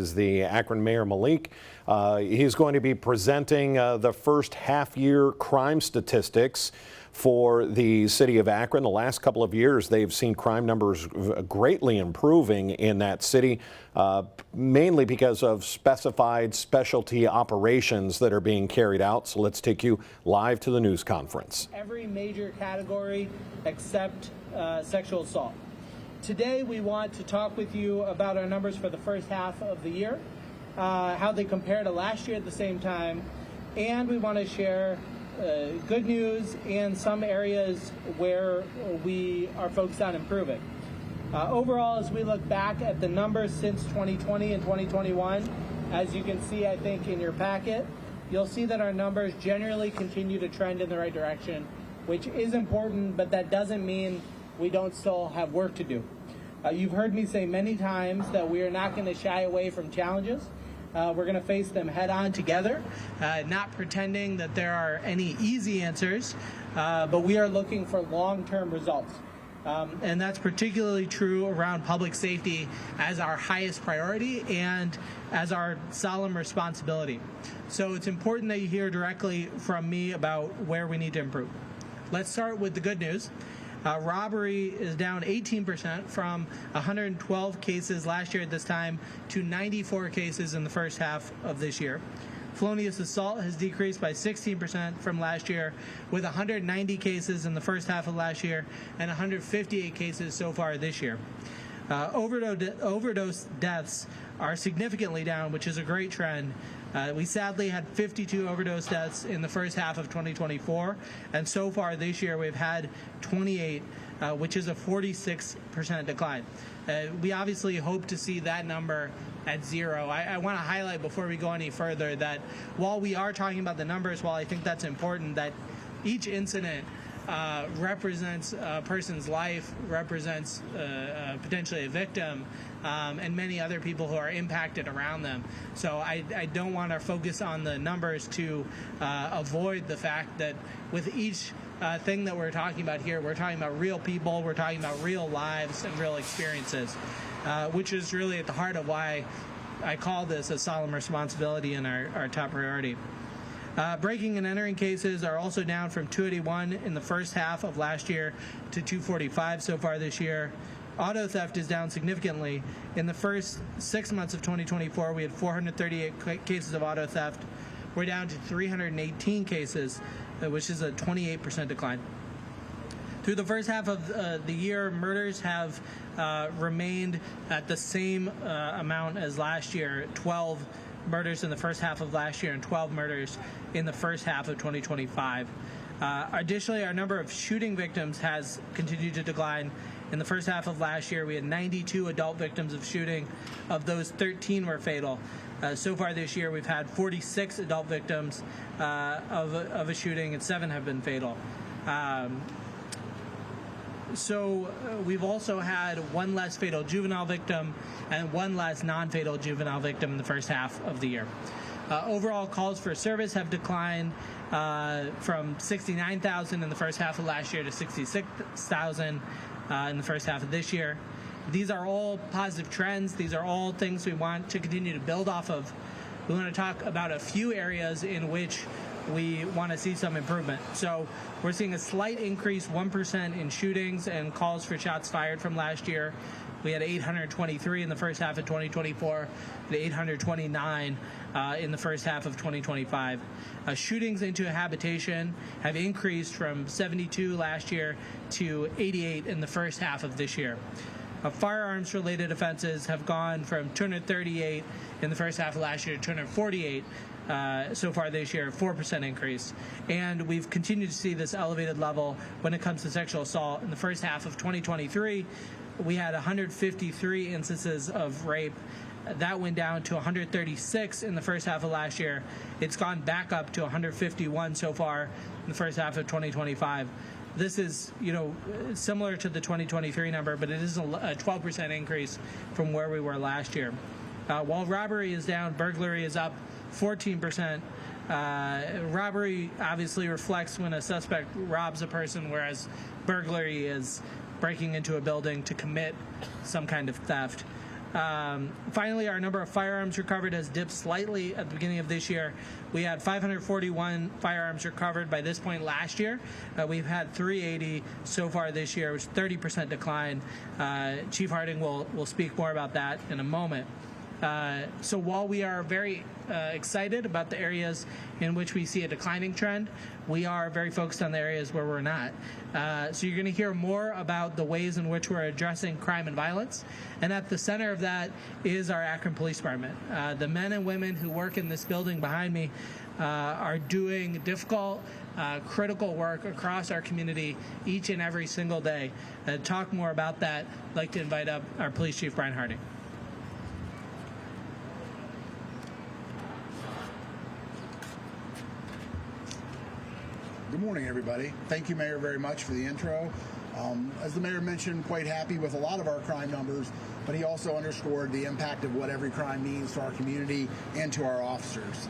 is the Akron Mayor Malik. He's going to be presenting the first half-year crime statistics for the city of Akron. The last couple of years, they've seen crime numbers greatly improving in that city, mainly because of specified specialty operations that are being carried out. So let's take you live to the news conference. Every major category except sexual assault. Today we want to talk with you about our numbers for the first half of the year, how they compare to last year at the same time, and we want to share good news and some areas where we are focused on improving. Overall, as we look back at the numbers since 2020 and 2021, as you can see, I think, in your packet, you'll see that our numbers generally continue to trend in the right direction, which is important, but that doesn't mean we don't still have work to do. You've heard me say many times that we are not going to shy away from challenges. We're going to face them head on together, not pretending that there are any easy answers, but we are looking for long-term results. And that's particularly true around public safety as our highest priority and as our solemn responsibility. So it's important that you hear directly from me about where we need to improve. Let's start with the good news. Robbery is down 18% from 112 cases last year at this time to 94 cases in the first half of this year. Felonious assault has decreased by 16% from last year, with 190 cases in the first half of last year and 158 cases so far this year. Overdose deaths are significantly down, which is a great trend. We sadly had 52 overdose deaths in the first half of 2024, and so far this year we've had 28, which is a 46% decline. We obviously hope to see that number at zero. I want to highlight before we go any further that while we are talking about the numbers, while I think that's important, that each incident represents a person's life, represents potentially a victim, and many other people who are impacted around them. So I don't want to focus on the numbers to avoid the fact that with each thing that we're talking about here, we're talking about real people, we're talking about real lives and real experiences, which is really at the heart of why I call this a solemn responsibility and our top priority. Breaking and entering cases are also down from 281 in the first half of last year to 245 so far this year. Auto theft is down significantly. In the first 6 months of 2024, we had 438 cases of auto theft. We're down to 318 cases, which is a 28% decline. Through the first half of the year, murders have remained at the same amount as last year, 12 murders in the first half of last year and 12 murders in the first half of 2025. Additionally, our number of shooting victims has continued to decline. In the first half of last year, we had 92 adult victims of shooting. Of those, 13 were fatal. So far this year, we've had 46 adult victims of a shooting, and 7 have been fatal. So we've also had 1 less fatal juvenile victim and 1 less non-fatal juvenile victim in the first half of the year. Overall calls for service have declined from 69,000 in the first half of last year to 66,000 in the first half of this year. These are all positive trends. These are all things we want to continue to build off of. We want to talk about a few areas in which we want to see some improvement. So we're seeing a slight increase, 1% in shootings and calls for shots fired from last year. We had 823 in the first half of 2024, and 829 in the first half of 2025. Shootings into habitation have increased from 72 last year to 88 in the first half of this year. Firearms-related offenses have gone from 238 in the first half of last year to 248 so far this year, a 4% increase. And we've continued to see this elevated level when it comes to sexual assault. In the first half of 2023, we had 153 instances of rape. That went down to 136 in the first half of last year. It's gone back up to 151 so far in the first half of 2025. This is, similar to the 2023 number, but it is a 12% increase from where we were last year. While robbery is down, burglary is up 14%. Robbery obviously reflects when a suspect robs a person, whereas burglary is breaking into a building to commit some kind of theft. Finally, our number of firearms recovered has dipped slightly at the beginning of this year. We had 541 firearms recovered by this point last year. We've had 380 so far this year, which is 30% decline. Chief Harding will speak more about that in a moment. So while we are very excited about the areas in which we see a declining trend, we are very focused on the areas where we're not. So you're going to hear more about the ways in which we're addressing crime and violence. And at the center of that is our Akron Police Department. The men and women who work in this building behind me are doing difficult, critical work across our community each and every single day. To talk more about that, I'd like to invite up our Police Chief, Brian Harding. Good morning, everybody. Thank you, Mayor, very much for the intro. As the Mayor mentioned, quite happy with a lot of our crime numbers, but he also underscored the impact of what every crime means to our community and to our officers.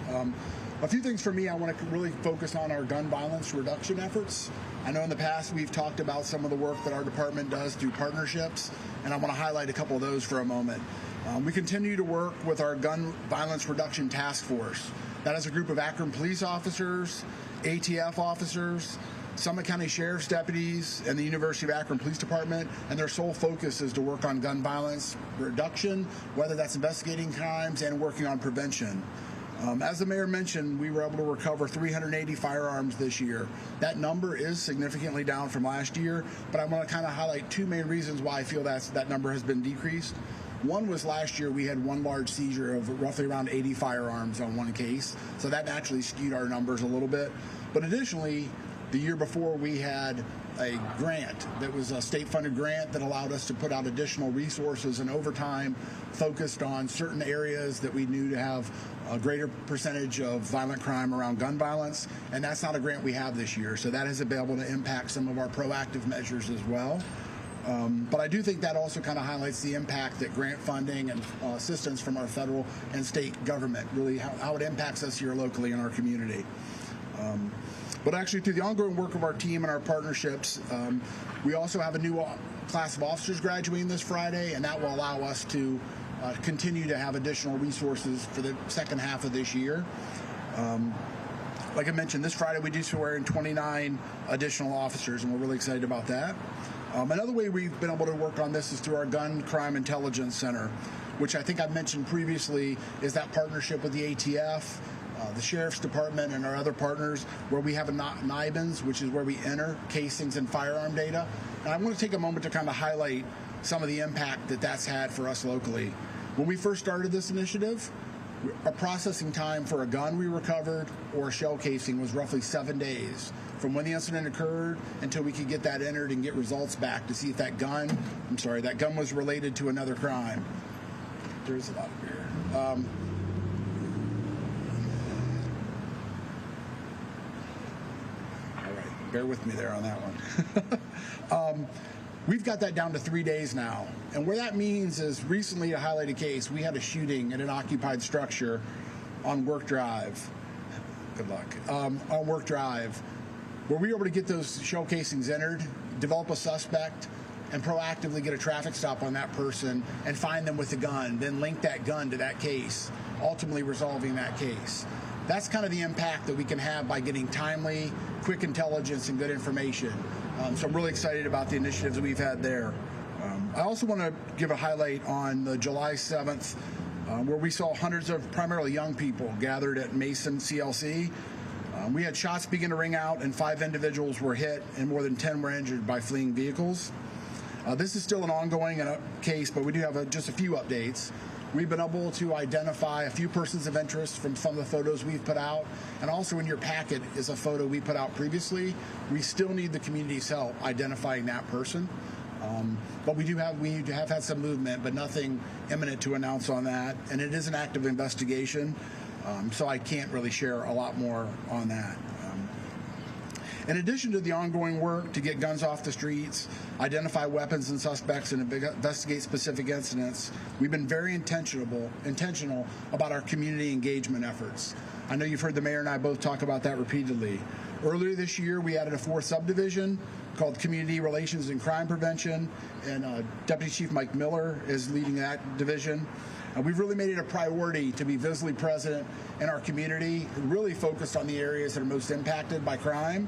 A few things for me, I want to really focus on our gun violence reduction efforts. I know in the past we've talked about some of the work that our department does through partnerships, and I want to highlight a couple of those for a moment. We continue to work with our Gun Violence Reduction Task Force. That is a group of Akron police officers, ATF officers, Summit County Sheriff's deputies, and the University of Akron Police Department, and their sole focus is to work on gun violence reduction, whether that's investigating crimes and working on prevention. As the Mayor mentioned, we were able to recover 380 firearms this year. That number is significantly down from last year, but I want to kind of highlight two main reasons why I feel that number has been decreased. One was last year we had one large seizure of roughly around 80 firearms on one case, so that naturally skewed our numbers a little bit. But additionally, the year before we had a grant that was a state-funded grant that allowed us to put out additional resources and overtime focused on certain areas that we knew to have a greater percentage of violent crime around gun violence, and that's not a grant we have this year, so that has been able to impact some of our proactive measures as well. But I do think that also kind of highlights the impact that grant funding and assistance from our federal and state government, really how it impacts us here locally in our community. But actually, through the ongoing work of our team and our partnerships, we also have a new class of officers graduating this Friday, and that will allow us to continue to have additional resources for the second half of this year. Like I mentioned, this Friday we do swear in 29 additional officers, and we're really excited about that. Another way we've been able to work on this is through our Gun Crime Intelligence Center, which I think I've mentioned previously is that partnership with the ATF, the Sheriff's Department, and our other partners, where we have a NIBINs, which is where we enter casings and firearm data. And I want to take a moment to kind of highlight some of the impact that that's had for us locally. When we first started this initiative, a processing time for a gun we recovered or a shell casing was roughly 7 days from when the incident occurred until we could get that entered and get results back to see if that gun was related to another crime. There's a lot of beer. All right, bear with me there on that one. We've got that down to 3 days now. And where that means is recently, to highlight a case, we had a shooting at an occupied structure on Work Drive. Good luck. On Work Drive, where we were able to get those shell casings entered, develop a suspect, and proactively get a traffic stop on that person and find them with a gun, then link that gun to that case, ultimately resolving that case. That's kind of the impact that we can have by getting timely, quick intelligence and good information. So I'm really excited about the initiatives that we've had there. I also want to give a highlight on the July 7th, where we saw hundreds of primarily young people gathered at Mason CLC. We had shots begin to ring out, and 5 individuals were hit, and more than 10 were injured by fleeing vehicles. This is still an ongoing case, but we do have just a few updates. We've been able to identify a few persons of interest from some of the photos we've put out, and also in your packet is a photo we put out previously. We still need the community's help identifying that person, but we have had some movement, but nothing imminent to announce on that, and it is an active investigation, so I can't really share a lot more on that. In addition to the ongoing work to get guns off the streets, identify weapons and suspects, and investigate specific incidents, we've been very intentional about our community engagement efforts. I know you've heard the mayor and I both talk about that repeatedly. Earlier this year, we added a 4th subdivision called Community Relations and Crime Prevention, and Deputy Chief Mike Miller is leading that division. We've really made it a priority to be visibly present in our community, really focused on the areas that are most impacted by crime.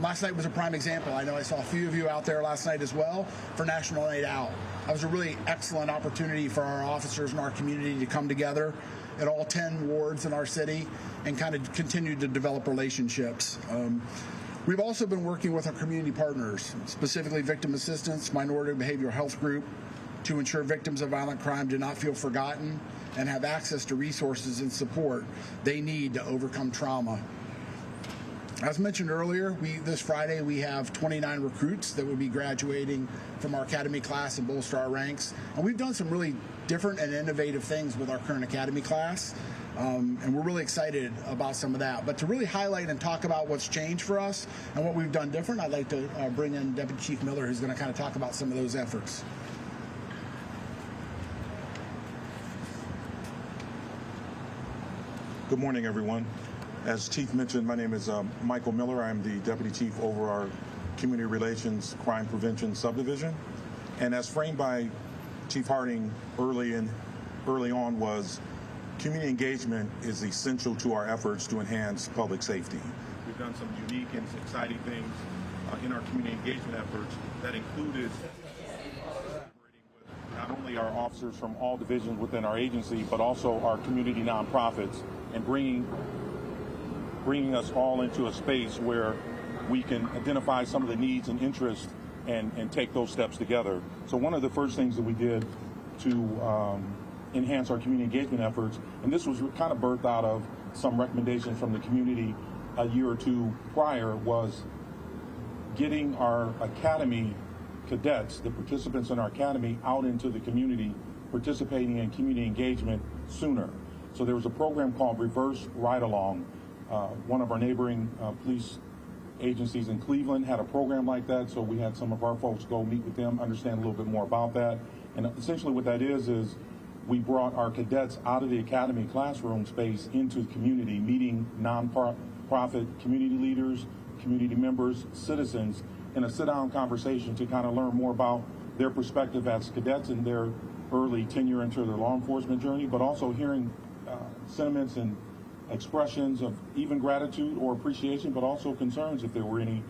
Last night was a prime example. I know I saw a few of you out there last night as well for National Night Out. That was a really excellent opportunity for our officers and our community to come together at all 10 wards in our city and kind of continue to develop relationships. We've also been working with our community partners, specifically Victim Assistance, Minority Behavioral Health Group, to ensure victims of violent crime do not feel forgotten and have access to resources and support they need to overcome trauma. As mentioned earlier, this Friday we have 29 recruits that will be graduating from our academy class and bolster our ranks. And we've done some really different and innovative things with our current academy class. And we're really excited about some of that. But to really highlight and talk about what's changed for us and what we've done different, I'd like to bring in Deputy Chief Miller, who's going to kind of talk about some of those efforts. Good morning, everyone. As Chief mentioned, my name is Michael Miller. I'm the Deputy Chief over our Community Relations Crime Prevention Subdivision. And as framed by Chief Harding early on was, community engagement is essential to our efforts to enhance public safety. We've done some unique and exciting things in our community engagement efforts that included collaborating with not only our officers from all divisions within our agency, but also our community nonprofits, and bringing us all into a space where we can identify some of the needs and interests and take those steps together. So one of the first things that we did to enhance our community engagement efforts, and this was kind of birthed out of some recommendations from the community a year or two prior, was getting our academy cadets, the participants in our academy, out into the community, participating in community engagement sooner. So there was a program called Reverse Ride Along. One of our neighboring police agencies in Cleveland had a program like that, so we had some of our folks go meet with them, understand a little bit more about that. And essentially what that is we brought our cadets out of the academy classroom space into the community, meeting nonprofit community leaders, community members, citizens, in a sit-down conversation to kind of learn more about their perspective as cadets in their early tenure into their law enforcement journey, but also hearing sentiments and expressions of even gratitude or appreciation, but also concerns if there were any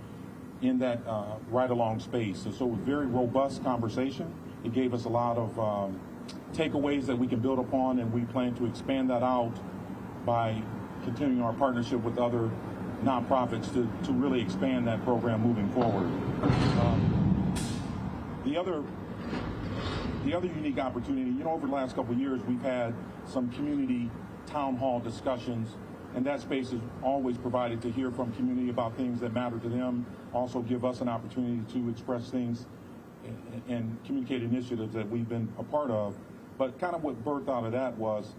in that ride-along space. So it was a very robust conversation. It gave us a lot of takeaways that we can build upon, and we plan to expand that out by continuing our partnership with other nonprofits to really expand that program moving forward. The other unique opportunity, over the last couple of years, we've had some community town hall discussions, and that space is always provided to hear from community about things that matter to them, also give us an opportunity to express things and communicate initiatives that we've been a part of. But kind of what birthed out of that was,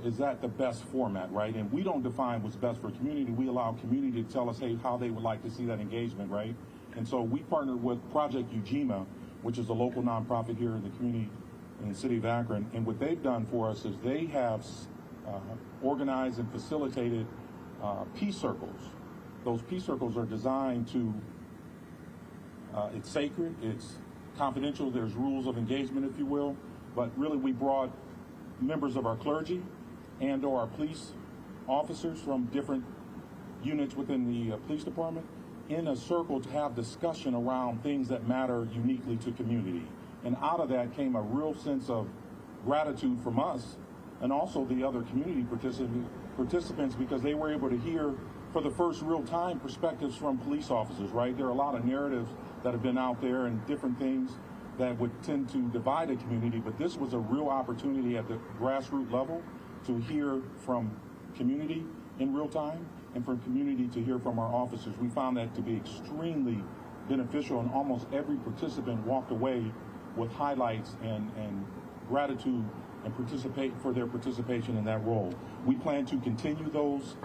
is that the best format, right? And we don't define what's best for community. We allow community to tell us, hey, how they would like to see that engagement, right? And so we partnered with Project Ujima, which is a local nonprofit here in the community in the city of Akron. And what they've done for us is they have organized and facilitated peace circles. Those peace circles are designed to, it's sacred, it's confidential, there's rules of engagement, if you will, but really we brought members of our clergy and or our police officers from different units within the police department in a circle to have discussion around things that matter uniquely to community. And out of that came a real sense of gratitude from us and also the other community participants, because they were able to hear for the first real time perspectives from police officers, right? There are a lot of narratives that have been out there and different things that would tend to divide a community, but this was a real opportunity at the grassroots level to hear from community in real time and from community to hear from our officers. We found that to be extremely beneficial, and almost every participant walked away with highlights and gratitude and participate for their participation in that role. We plan to continue those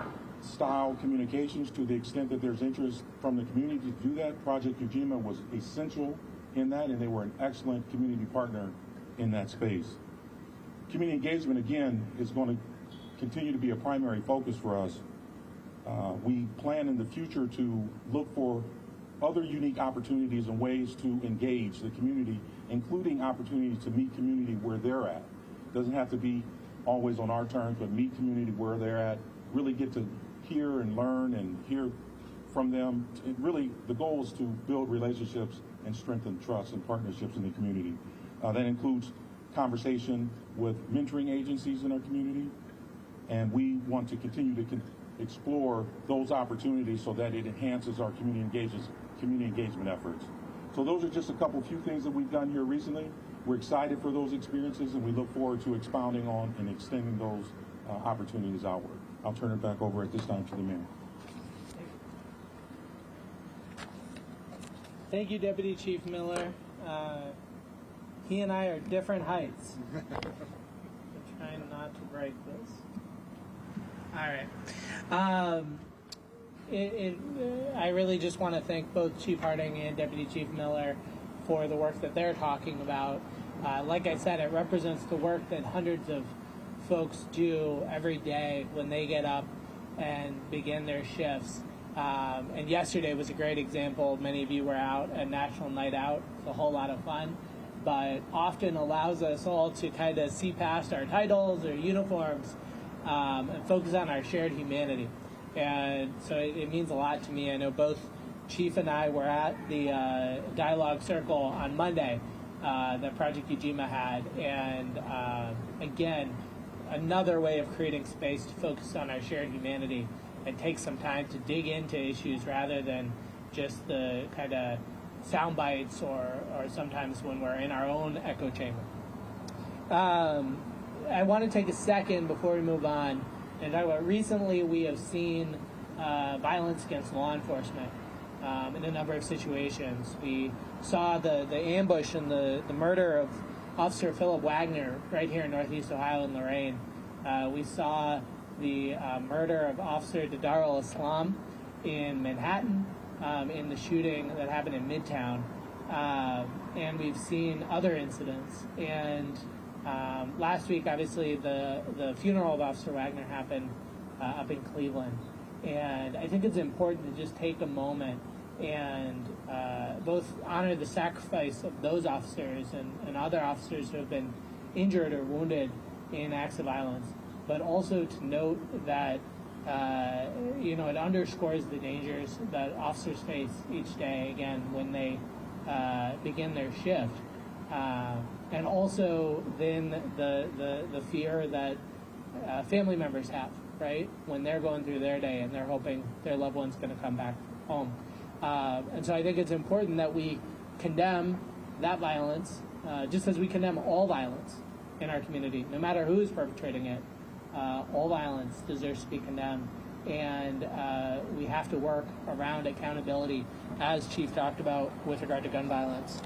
style communications to the extent that there's interest from the community to do that. Project Ujima was essential in that, and they were an excellent community partner in that space. Community engagement, again, is going to continue to be a primary focus for us. We plan in the future to look for other unique opportunities and ways to engage the community, including opportunities to meet community where they're at. Doesn't have to be always on our terms, but meet community where they're at, really get to hear and learn and hear from them. And really, the goal is to build relationships and strengthen trust and partnerships in the community. That includes conversation with mentoring agencies in our community, and we want to continue to explore those opportunities so that it enhances our community engagement efforts. So those are just a few things that we've done here recently. We're excited for those experiences, and we look forward to expounding on and extending those opportunities outward. I'll turn it back over at this time to the mayor. Thank you, Deputy Chief Miller. He and I are different heights. I'm trying not to break this. All right. I really just want to thank both Chief Harding and Deputy Chief Miller for the work that they're talking about. Like I said, it represents the work that hundreds of folks do every day when they get up and begin their shifts. And yesterday was a great example. Many of you were out at National Night Out. It's a whole lot of fun, but often allows us all to kind of see past our titles or uniforms and focus on our shared humanity. And so it means a lot to me. I know both Chief and I were at the Dialogue Circle on Monday that Project Ujima had. And again, another way of creating space to focus on our shared humanity and take some time to dig into issues rather than just the kind of sound bites or sometimes when we're in our own echo chamber. I want to take a second before we move on and talk about recently we have seen violence against law enforcement in a number of situations. We saw the ambush and the murder of Officer Philip Wagner right here in Northeast Ohio in Lorain. We saw the murder of Officer Dadar al-Islam in Manhattan, in the shooting that happened in Midtown. And we've seen other incidents. And last week, obviously, the funeral of Officer Wagner happened up in Cleveland. And I think it's important to just take a moment and both honor the sacrifice of those officers and other officers who have been injured or wounded in acts of violence, but also to note that it underscores the dangers that officers face each day, again, when they begin their shift. And also then the fear that family members have, right, when they're going through their day and they're hoping their loved one's going to come back home. And so I think it's important that we condemn that violence, just as we condemn all violence in our community, no matter who is perpetrating it. All violence deserves to be condemned, and we have to work around accountability, as Chief talked about with regard to gun violence.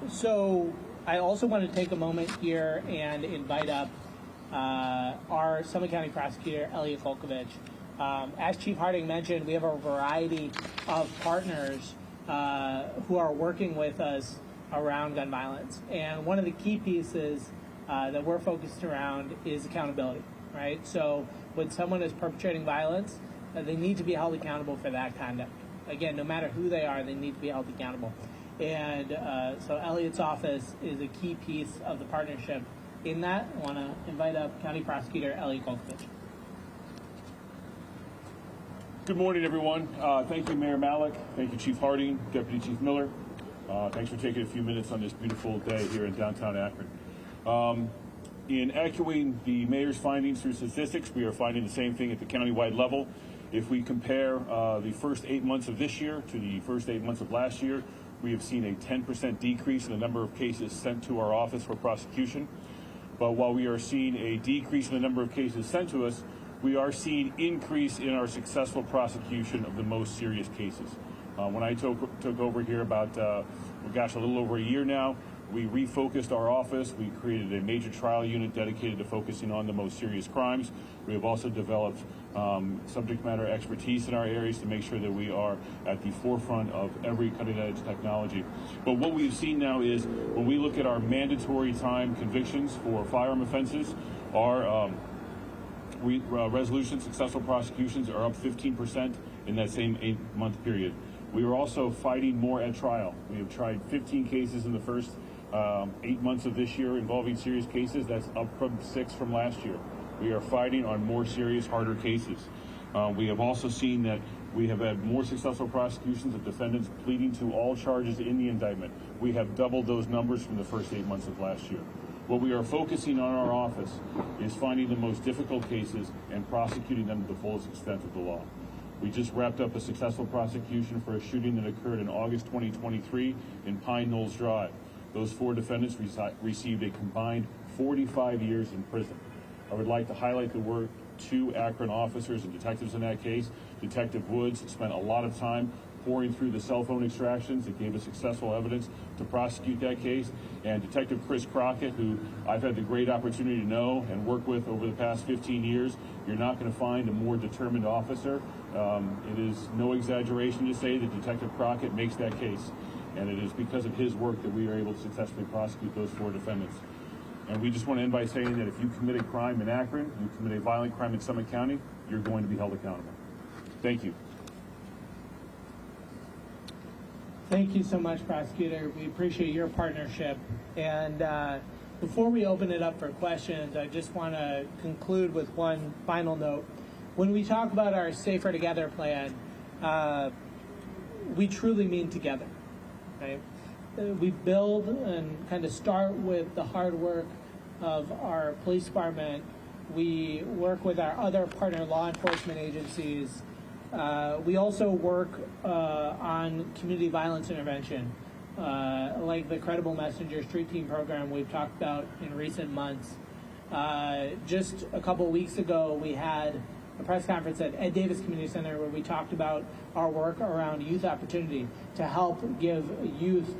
So I also want to take a moment here and invite up our Summit County Prosecutor, Elliot Volkovich. As Chief Harding mentioned, we have a variety of partners who are working with us around gun violence. And one of the key pieces that we're focused around is accountability, right? So when someone is perpetrating violence, they need to be held accountable for that conduct. Again, no matter who they are, they need to be held accountable. And so Elliot's office is a key piece of the partnership in that. I want to invite up County Prosecutor Elliot Volkovich. Good morning, everyone. Thank you, Mayor Malik. Thank you, Chief Harding, Deputy Chief Miller. Thanks for taking a few minutes on this beautiful day here in downtown Akron. In echoing the mayor's findings through statistics, we are finding the same thing at the countywide level. If we compare the first 8 months of this year to the first 8 months of last year, we have seen a 10% decrease in the number of cases sent to our office for prosecution. But while we are seeing a decrease in the number of cases sent to us, we are seeing increase in our successful prosecution of the most serious cases. When I took over here about, a little over a year now, we refocused our office. We created a major trial unit dedicated to focusing on the most serious crimes. We have also developed subject matter expertise in our areas to make sure that we are at the forefront of every cutting-edge technology. But what we've seen now is when we look at our mandatory time convictions for firearm offenses, our resolution successful prosecutions are up 15% in that same 8-month period. We are also fighting more at trial. We have tried 15 cases in the first 8 months of this year involving serious cases. That's up from 6 from last year. We are fighting on more serious, harder cases. We have also seen that we have had more successful prosecutions of defendants pleading to all charges in the indictment. We have doubled those numbers from the first 8 months of last year. What we are focusing on our office is finding the most difficult cases and prosecuting them to the fullest extent of the law. We just wrapped up a successful prosecution for a shooting that occurred in August 2023 in Pine Knolls Drive. Those 4 defendants received a combined 45 years in prison. I would like to highlight the work 2 Akron officers and detectives in that case. Detective Woods spent a lot of time pouring through the cell phone extractions that gave us successful evidence to prosecute that case. And Detective Chris Crockett, who I've had the great opportunity to know and work with over the past 15 years, you're not going to find a more determined officer. It is no exaggeration to say that Detective Crockett makes that case. And it is because of his work that we are able to successfully prosecute those 4 defendants. And we just want to end by saying that if you commit a crime in Akron, you commit a violent crime in Summit County, you're going to be held accountable. Thank you. Thank you so much, Prosecutor. We appreciate your partnership. And before we open it up for questions, I just want to conclude with one final note. When we talk about our Safer Together plan, we truly mean together, right? We build and kind of start with the hard work of our police department. We work with our other partner law enforcement agencies. We also work on community violence intervention, like the Credible Messenger Street Team program we've talked about in recent months. Just a couple weeks ago, we had a press conference at Ed Davis Community Center where we talked about our work around youth opportunity to help give youth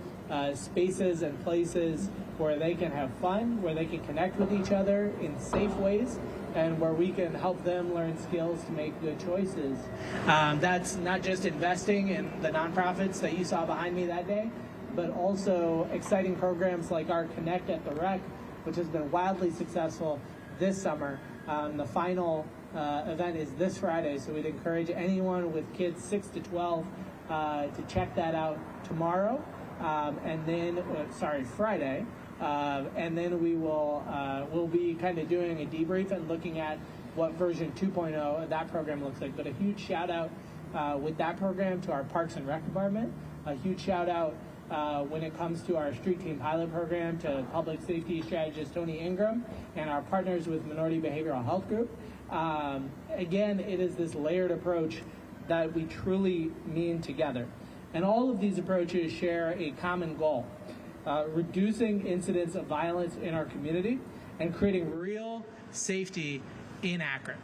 spaces and places where they can have fun, where they can connect with each other in safe ways, and where we can help them learn skills to make good choices. That's not just investing in the nonprofits that you saw behind me that day, but also exciting programs like our Connect at the Rec, which has been wildly successful this summer. The final event is this Friday, so we'd encourage anyone with kids 6 to 12 to check that out tomorrow. Friday, and then we'll be kind of doing a debrief and looking at what version 2.0 of that program looks like. But a huge shout out with that program to our Parks and Rec department. A huge shout out when it comes to our Street Team pilot program to public safety strategist Tony Ingram and our partners with Minority Behavioral Health Group. Again, it is this layered approach that we truly mean together. And all of these approaches share a common goal, reducing incidents of violence in our community and creating real safety in Akron.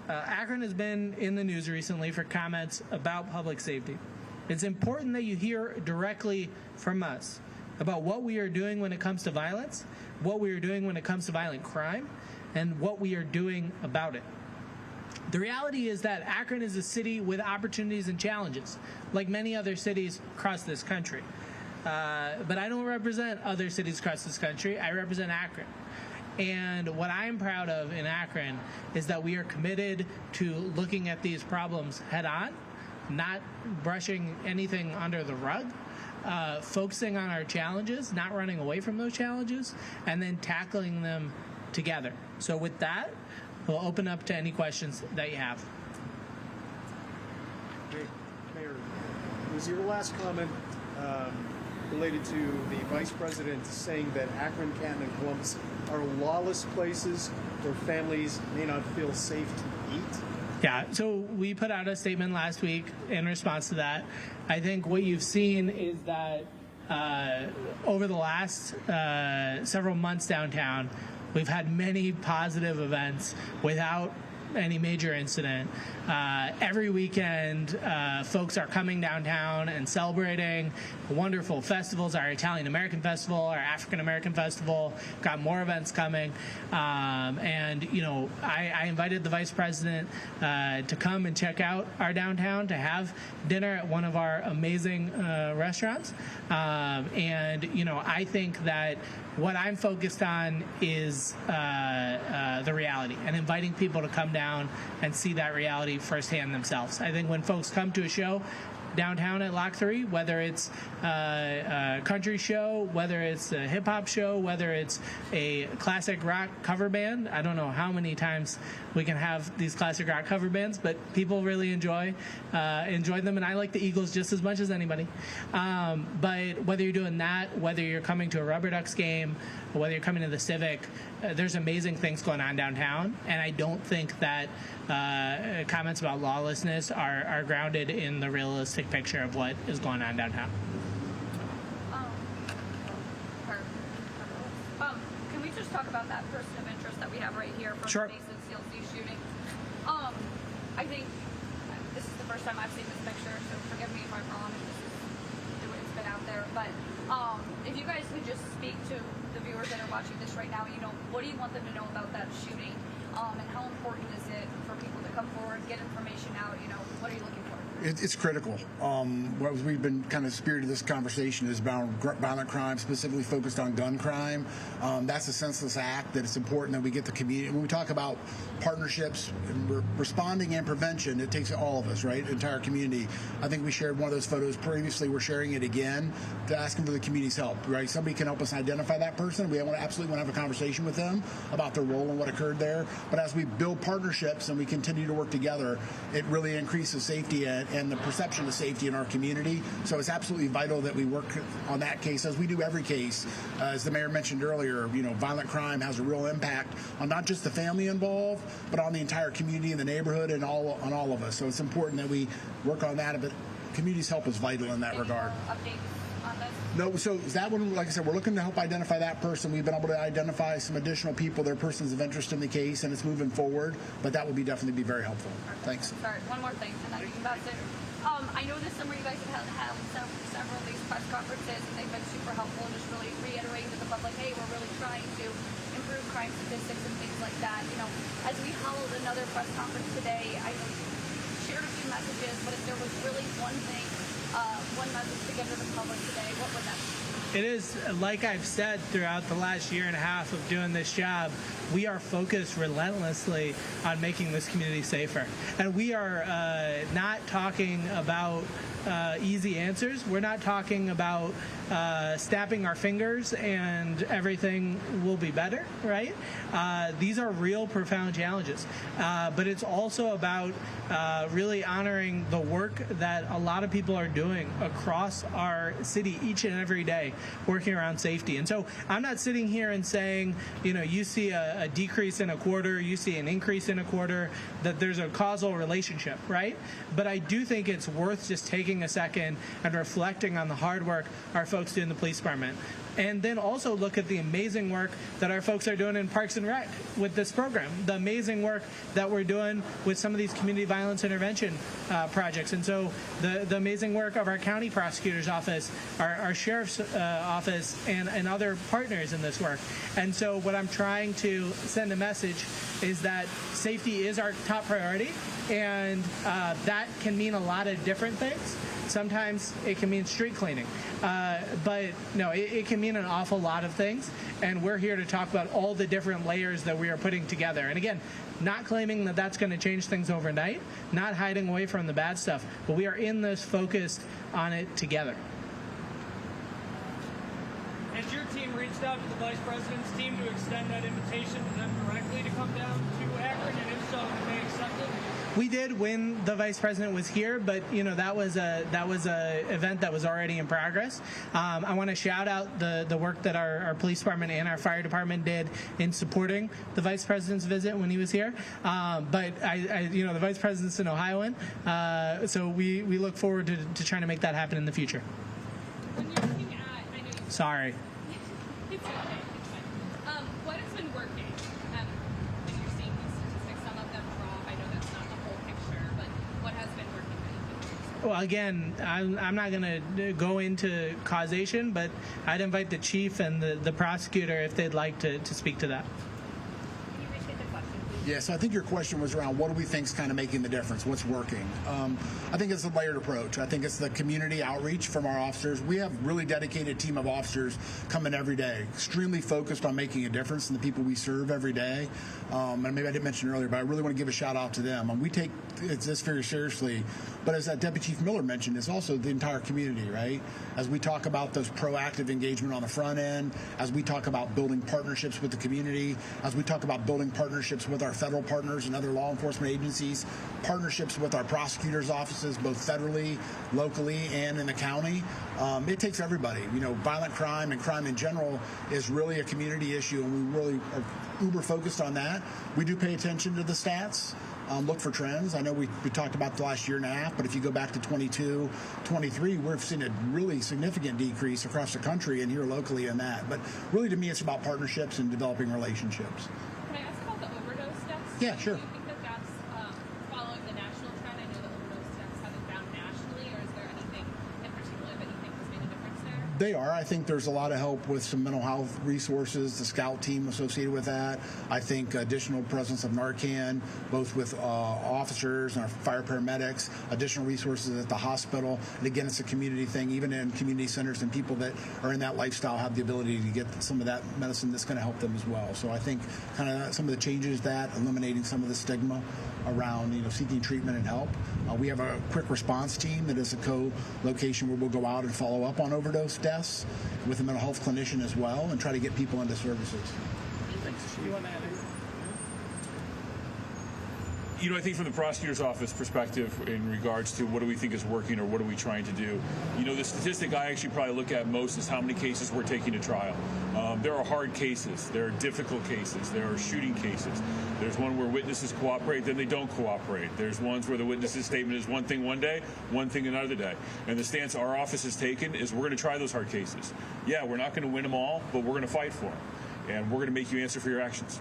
Akron has been in the news recently for comments about public safety. It's important that you hear directly from us about what we are doing when it comes to violence, what we are doing when it comes to violent crime, and what we are doing about it. The reality is that Akron is a city with opportunities and challenges, like many other cities across this country. But I don't represent other cities across this country. I represent Akron. And what I'm proud of in Akron is that we are committed to looking at these problems head on, not brushing anything under the rug, focusing on our challenges, not running away from those challenges, and then tackling them together. So with that, we'll open up to any questions that you have. Mayor, was your last comment related to the Vice President saying that Akron, Canton, and Columbus are lawless places where families may not feel safe to eat? Yeah, so we put out a statement last week in response to that. I think what you've seen is that over the last several months downtown, we've had many positive events without any major incident. Every weekend, folks are coming downtown and celebrating wonderful festivals, our Italian American Festival, our African American Festival, got more events coming. And, you know, I invited the Vice President to come and check out our downtown, to have dinner at one of our amazing restaurants. And, you know, I think that what I'm focused on is the the reality and inviting people to come down and see that reality firsthand themselves. I think when folks come to a show downtown at Lock 3, whether it's a country show, whether it's a hip-hop show, whether it's a classic rock cover band. I don't know how many times we can have these classic rock cover bands, but people really enjoy them, and I like the Eagles just as much as anybody. But whether you're doing that, whether you're coming to a Rubber Ducks game, or whether you're coming to the Civic, there's amazing things going on downtown, and I don't think that comments about lawlessness are grounded in the realistic picture of what is going on downtown. Can we just talk about that person of interest that we have right here from Sure. the Mason CLC shooting? I think this is the first time I've seen this picture, so forgive me if I'm wrong if this is the way it's been out there. But if you guys could just speak to the viewers that are watching this right now, what do you want them to know about that shooting? And how important is it for people to come forward, get information out? What are you looking for? It's critical. What we've been kind of spirited this conversation is about violent crime, specifically focused on gun crime. That's a senseless act that it's important that we get the community. When we talk about partnerships, and responding and prevention, it takes all of us, right? Entire community. I think we shared one of those photos previously. We're sharing it again to ask them for the community's help, right? Somebody can help us identify that person. We absolutely want to have a conversation with them about their role and what occurred there. But as we build partnerships and we continue to work together, it really increases safety and the perception of safety in our community. So it's absolutely vital that we work on that case, as we do every case. As the mayor mentioned earlier, violent crime has a real impact on not just the family involved, but on the entire community and the neighborhood and on all of us. So it's important that we work on that. But community's help is vital in that regard. Updates on this? No, so that one, like I said, we're looking to help identify that person. We've been able to identify some additional people, their persons of interest in the case, and it's moving forward. But that would definitely be very helpful. Thanks. Sorry, one more thing, and then we can bounce it. I know this summer you guys have held several of these press conferences, and they've been super helpful, and just really reiterating to the public, hey, we're really trying to improve crime statistics and things like that. As we held another press conference today, I know you shared a few messages, but if there was really one thing, one message to give to the public today, what would that be? It is, like I've said throughout the last year and a half of doing this job, we are focused relentlessly on making this community safer. And we are not talking about easy answers. We're not talking about snapping our fingers and everything will be better, right? These are real profound challenges. But it's also about really honoring the work that a lot of people are doing across our city each and every day, working around safety. And so I'm not sitting here and saying, you see a decrease in a quarter, you see an increase in a quarter, that there's a causal relationship, right? But I do think it's worth just taking a second and reflecting on the hard work our folks do in the police department. And then also look at the amazing work that our folks are doing in Parks and Rec with this program, the amazing work that we're doing with some of these community violence intervention projects. And so the amazing work of our county prosecutor's office, our sheriff's office, and other partners in this work. And so what I'm trying to send a message is that safety is our top priority, and that can mean a lot of different things. Sometimes it can mean street cleaning, but no, it can mean an awful lot of things, and we're here to talk about all the different layers that we are putting together. And again, not claiming that that's going to change things overnight, not hiding away from the bad stuff, but we are in this focused on it together. Has your team reached out to the Vice President's team to extend that invitation to them directly to come down to Akron, and if so, did they accept it? We did when the Vice President was here, but that was a event that was already in progress. I want to shout out the work that our police department and our fire department did in supporting the Vice President's visit when he was here. But the Vice President's an Ohioan, so we look forward to trying to make that happen in the future. When you're looking at, I know you. Sorry. It's okay. It's fine. What has been working? And you're seeing these statistics, some of them drop. I know that's not the whole picture, but what has been working? Well, again, I'm not going to go into causation, but I'd invite the chief and the prosecutor if they'd like to speak to that. Can you restate the question, please? Yeah, so I think your question was around what do we think is kind of making the difference, what's working. I think it's a layered approach. I think it's the community outreach from our officers. We have a really dedicated team of officers coming every day, extremely focused on making a difference in the people we serve every day. And maybe I didn't mention earlier, but I really want to give a shout out to them. And we take this very seriously. But as that Deputy Chief Miller mentioned, it's also the entire community, right? As we talk about those proactive engagement on the front end, as we talk about building partnerships with the community, as we talk about building partnerships with our federal partners and other law enforcement agencies, partnerships with our prosecutors' offices, both federally, locally, and in the county. It takes everybody. You know, violent crime and crime in general is really a community issue, and we really are uber focused on that. We do pay attention to the stats. Look for trends. I know we talked about the last year and a half, but if you go back to 22, 23, we've seen a really significant decrease across the country and here locally in that. But really, to me, it's about partnerships and developing relationships. Can I ask about the overdose deaths? Yeah, sure. Do you think that that's following the national trend? I know the overdose deaths have been down nationally, or is there anything in particular that you think has made a difference there? They are. I think there's a lot of help with some mental health resources, the scout team associated with that. I think additional presence of Narcan, both with officers and our fire paramedics, additional resources at the hospital. And again, it's a community thing. Even in community centers, and people that are in that lifestyle have the ability to get some of that medicine that's going to help them as well. So I think kind of some of the changes, that eliminating some of the stigma around, you know, seeking treatment and help. We have a quick response team that is a co-location where we'll go out and follow up on overdose deaths with a mental health clinician as well, and try to get people into services. Thanks, Chief. You want to add? You know, I think from the prosecutor's office perspective, in regards to what do we think is working or what are we trying to do, you know, the statistic I actually probably look at most is how many cases we're taking to trial. There are hard cases, there are difficult cases, there are shooting cases. There's one where witnesses cooperate, then they don't cooperate. There's ones where the witness's statement is one thing one day, one thing another day. And the stance our office has taken is we're going to try those hard cases. Yeah, we're not going to win them all, but we're going to fight for them. And we're going to make you answer for your actions.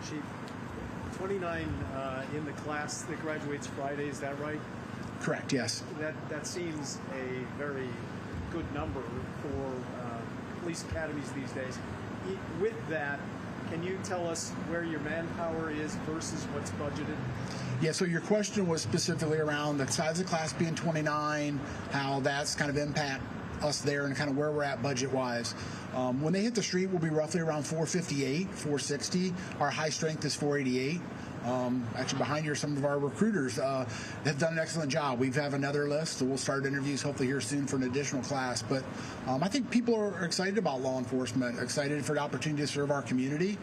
Chief, 29 in the class that graduates Friday, is that right? Correct, yes. That seems a very good number for police academies these days. With that, can you tell us where your manpower is versus what's budgeted? Yeah, so your question was specifically around the size of the class being 29, how that's kind of impact us there and kind of where we're at budget-wise. When they hit the street, we'll be roughly around 458, 460. Our high strength is 488. Actually, behind here, some of our recruiters have done an excellent job. We have another list, so we'll start interviews hopefully here soon for an additional class. But I think people are excited about law enforcement, excited for the opportunity to serve our community.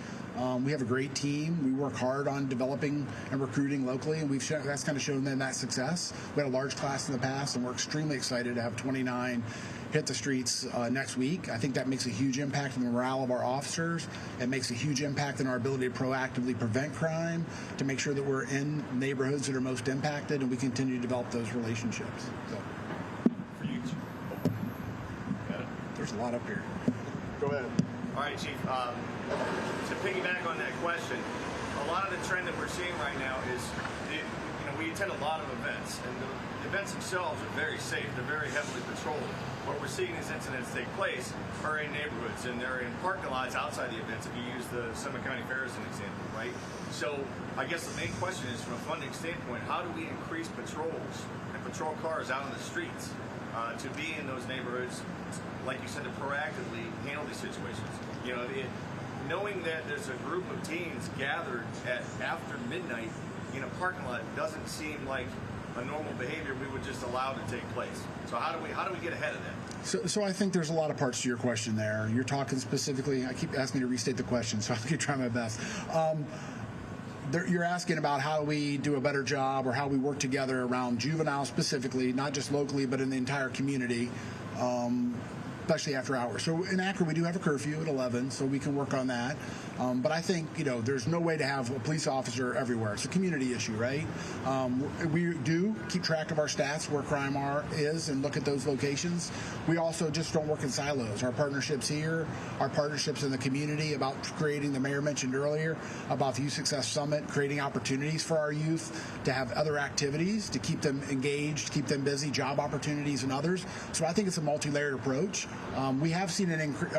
We have a great team. We work hard on developing and recruiting locally, and that's kind of shown them that success. We had a large class in the past, and we're extremely excited to have 29 hit the streets next week. I think that makes a huge impact on the morale of our officers. It makes a huge impact on our ability to proactively prevent crime, to make sure that we're in neighborhoods that are most impacted, and we continue to develop those relationships. So. For you, Chief. There's a lot up here. Go ahead. All right, Chief. To piggyback on that question, a lot of the trend that we're seeing right now is, we attend a lot of events, and the events themselves are very safe. They're very heavily patrolled. What we're seeing as incidents take place are in neighborhoods, and they're in parking lots outside the events, if you use the Summit County Fair as an example, right? So I guess the main question is, from a funding standpoint, how do we increase patrols and patrol cars out on the streets to be in those neighborhoods, like you said, to proactively handle these situations? You know, knowing that there's a group of teens gathered at after midnight in a parking lot doesn't seem like a normal behavior we would just allow to take place. So how do we get ahead of that? So I think there's a lot of parts to your question there. You're talking specifically, I keep asking me to restate the question, so I'll keep trying my best. You're asking about how we do a better job or how we work together around juveniles specifically, not just locally, but in the entire community, especially after hours. So in Akron, we do have a curfew at 11, so we can work on that. But I think, there's no way to have a police officer everywhere. It's a community issue, right? We do keep track of our stats, where crime is, and look at those locations. We also just don't work in silos. Our partnerships here, our partnerships in the community about creating, the mayor mentioned earlier, about the Youth Success Summit, creating opportunities for our youth to have other activities, to keep them engaged, keep them busy, job opportunities and others. So I think it's a multi-layered approach. We have seen an increase.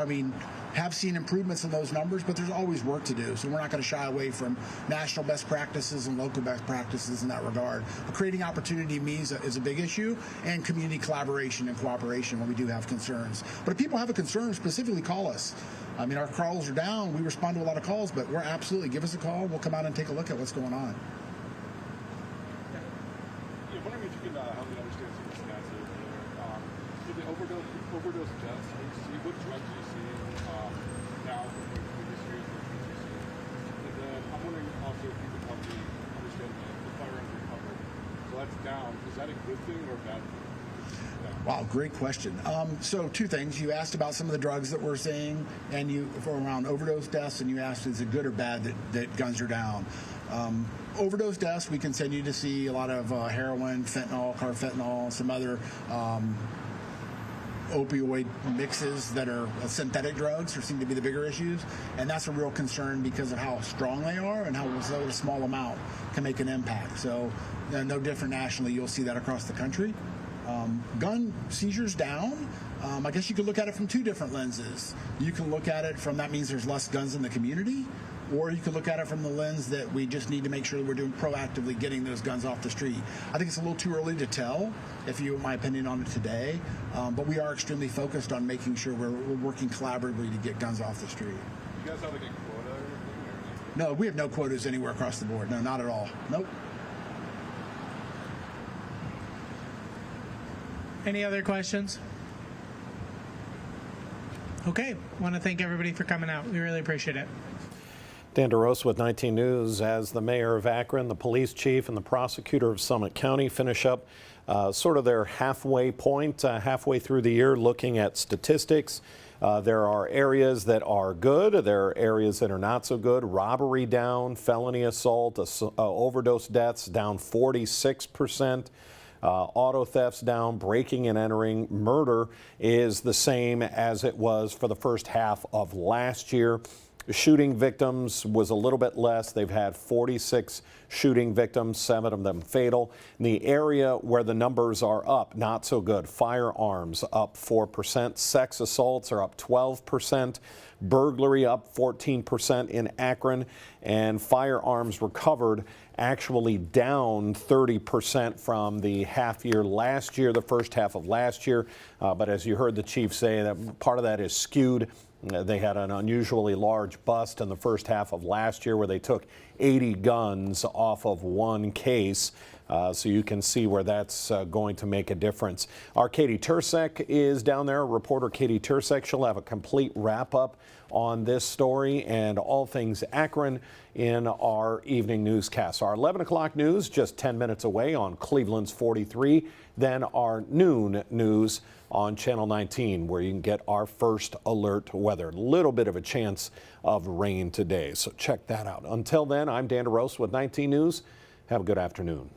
have seen improvements in those numbers, but there's always work to do. So we're not going to shy away from national best practices and local best practices in that regard. But creating opportunity means is a big issue, and community collaboration and cooperation when we do have concerns. But if people have a concern, specifically call us. I mean, our calls are down. We respond to a lot of calls, but we're absolutely, give us a call. We'll come out and take a look at what's going on. Yeah, wondering if you can help me understand some of the stats here. For the overdose deaths, what drugs are you seeing now for this year's what you're seeing? And then I'm wondering also if you could help me understand the firearms recovered. So that's down. Is that a good thing or a bad thing? Wow, great question. So two things. You asked about some of the drugs that we're seeing, and you around overdose deaths, and you asked is it good or bad that guns are down. Overdose deaths, we continue to see a lot of heroin, fentanyl, carfentanil, some other opioid mixes that are synthetic drugs, or seem to be the bigger issues, and that's a real concern because of how strong they are and how a small amount can make an impact. So no different nationally, you'll see that across the country. Gun seizures down. I guess you could look at it from two different lenses. You can look at it from that means there's less guns in the community, or you could look at it from the lens that we just need to make sure that we're doing proactively getting those guns off the street. I think it's a little too early to tell, if you want my opinion on it today, but we are extremely focused on making sure we're working collaboratively to get guns off the street. You guys have like a quota or anything? No, we have no quotas anywhere across the board. No, not at all. Nope. Any other questions? Okay, want to thank everybody for coming out. We really appreciate it. Dan DeRosa with 19 News. As the mayor of Akron, the police chief, and the prosecutor of Summit County finish up sort of their halfway point, halfway through the year, looking at statistics. There are areas that are good. There are areas that are not so good. Robbery down, felony assault, overdose deaths down 46%. Auto thefts down, breaking and entering, murder is the same as it was for the first half of last year. Shooting victims was a little bit less. They've had 46 shooting victims, 7 of them fatal. In the area where the numbers are up, not so good. Firearms up 4%. Sex assaults are up 12%. Burglary up 14% in Akron. And firearms recovered actually down 30% from the half year last year, the first half of last year. But as you heard the chief say, that part of that is skewed. They had an unusually large bust in the first half of last year where they took 80 guns off of one case. So you can see where that's going to make a difference. Our Katie Tursek is down there, reporter Katie Tursek. She'll have a complete wrap up on this story and all things Akron in our evening newscast. Our 11 o'clock news just 10 minutes away on Cleveland's 43. Then our noon news on Channel 19, where you can get our first alert weather. A little bit of a chance of rain today, so check that out. Until then, I'm Dan DeRosa with 19 News. Have a good afternoon.